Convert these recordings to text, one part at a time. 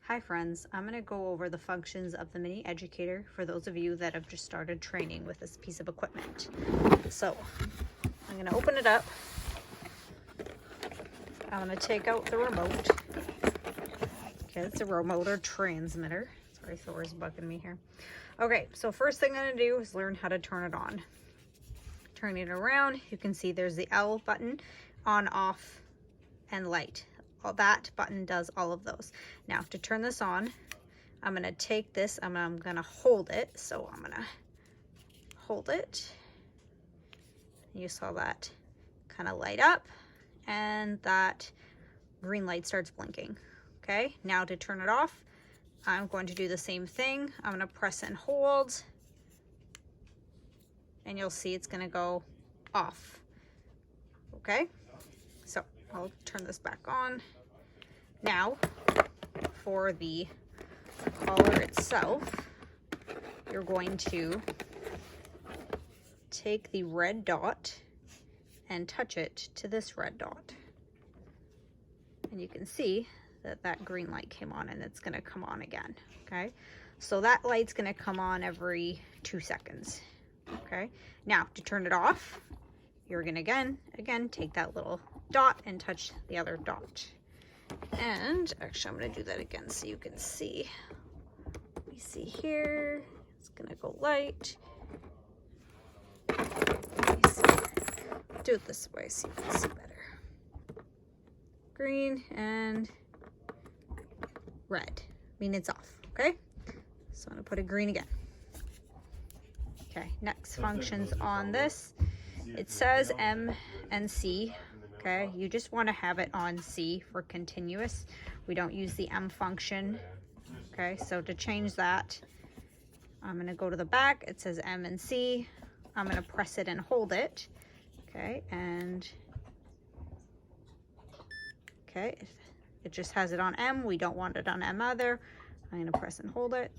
Hi friends, I'm going to go over the functions of the mini educator for those of you that have just started training with this piece of equipment. So I'm going to open it up. I'm going to take out the remote. Okay, it's a remote or transmitter. Sorry, Thor's bugging me here. Okay, so first thing I'm going to do is learn how to turn it on. Turning it around, you can see there's the L button, on, off, and light. That button does all of those. Now to turn this on, I'm going to take this, I'm going to hold it. So I'm going to hold it. You saw that kind of light up and that green light starts blinking. Okay, now to turn it off, I'm going to do the same thing. I'm going to press and hold and you'll see it's going to go off. Okay, so I'll turn this back on. Now, for the collar itself, you're going to take the red dot and touch it to this red dot. And you can see that that green light came on and it's going to come on again. Okay, so that light's going to come on every 2 seconds. Okay, now to turn it off, you're going to again take that little dot and touch the other dot. And actually I'm going to do that again so you can see. Let me see here. It's going to go light. Let me see. Do it this way so you can see better. Green and red. I mean it's off. Okay, so I'm going to put it green again. Okay, next functions on this. It says M and C. Okay, you just want to have it on C for continuous. We don't use the M function. Okay, so to change that, I'm going to go to the back. It says M and C. I'm going to press it and hold it. Okay, and okay, it just has it on M. We don't want it on M either. I'm going to press and hold it.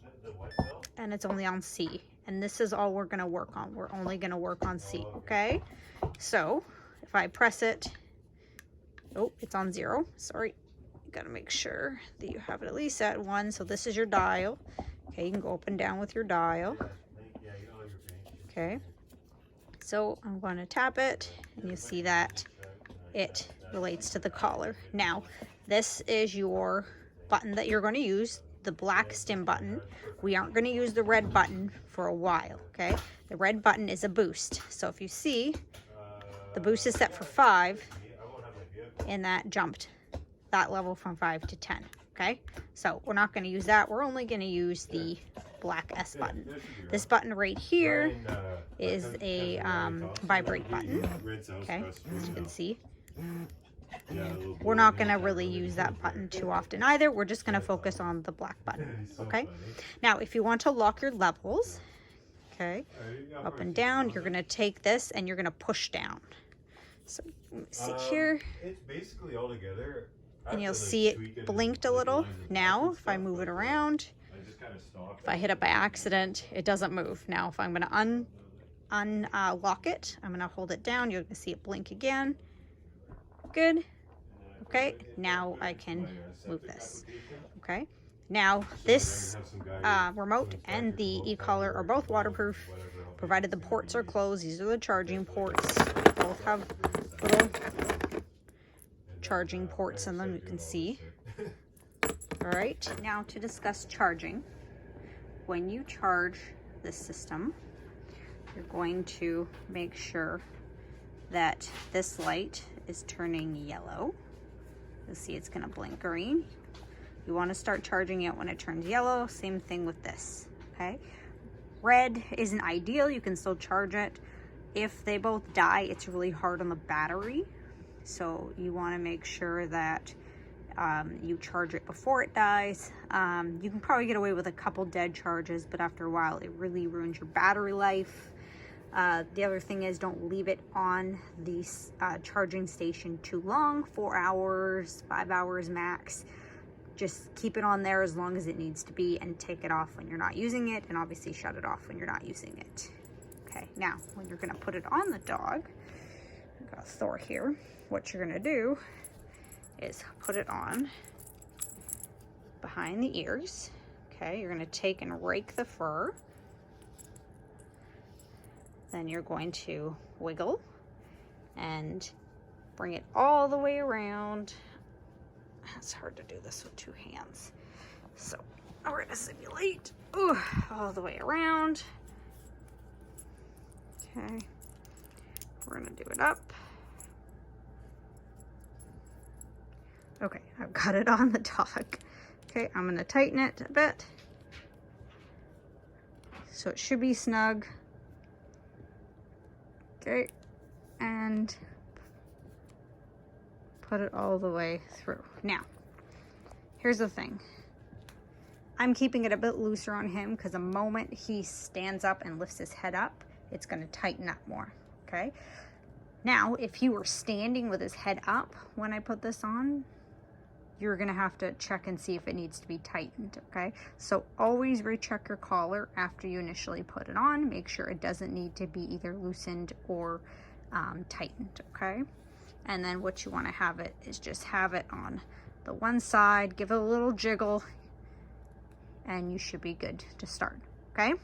And it's only on C. And this is all we're going to work on. We're only going to work on C. Okay, so if I press it, oh, it's on 0. Sorry. You got to make sure that you have it at least at 1. So this is your dial. Okay, you can go up and down with your dial. Okay. So I'm going to tap it and you see that it relates to the collar. Now, this is your button that you're going to use, the black stim button. We aren't going to use the red button for a while, okay? The red button is a boost. So if you see, the boost is set for 5. And that jumped that level from 5 to 10. Okay, so we're not going to use that. We're only going to use the black S button. This button right here is a vibrate button. Okay, as you can see, we're not going to really use that button too often either. We're just going to focus on the black button. Okay, now if you want to lock your levels, okay, up and down, you're going to take this and you're going to push down. So let me see here. It's basically all together. And you'll see it blinked a little. Now, if I move it around, if I hit it by accident, it doesn't move. Now, if I'm going to unlock it, I'm going to hold it down. You're going to see it blink again. Good. Okay, now I can move this. Okay, now this remote and the e-collar are both waterproof, provided the ports are closed. These are the charging ports. Both have little charging ports in them, you can see. All right, now to discuss charging. When you charge this system, you're going to make sure that this light is turning yellow. You'll see it's going to blink green. You want to start charging it when it turns yellow. Same thing with this. Okay, red isn't ideal. You can still charge it. If they both die, it's really hard on the battery. So you want to make sure that you charge it before it dies. You can probably get away with a couple dead charges, but after a while, it really ruins your battery life. The other thing is, don't leave it on the charging station too long, 4 hours, 5 hours max. Just keep it on there as long as it needs to be and take it off when you're not using it, and obviously shut it off when you're not using it. Okay, now when you're going to put it on the dog, I've got Thor here, what you're going to do is put it on behind the ears. Okay, you're going to take and rake the fur. Then you're going to wiggle and bring it all the way around. It's hard to do this with two hands. So we're going to simulate all the way around. Okay, we're going to do it up. Okay, I've got it on the dog. Okay, I'm going to tighten it a bit. So it should be snug. Okay, and put it all the way through. Now, here's the thing. I'm keeping it a bit looser on him because the moment he stands up and lifts his head up, it's going to tighten up more, okay? Now, if he were standing with his head up when I put this on, you're going to have to check and see if it needs to be tightened, okay? So always recheck your collar after you initially put it on. Make sure it doesn't need to be either loosened or tightened, okay? And then what you want to have it is just have it on the one side, give it a little jiggle, and you should be good to start, okay?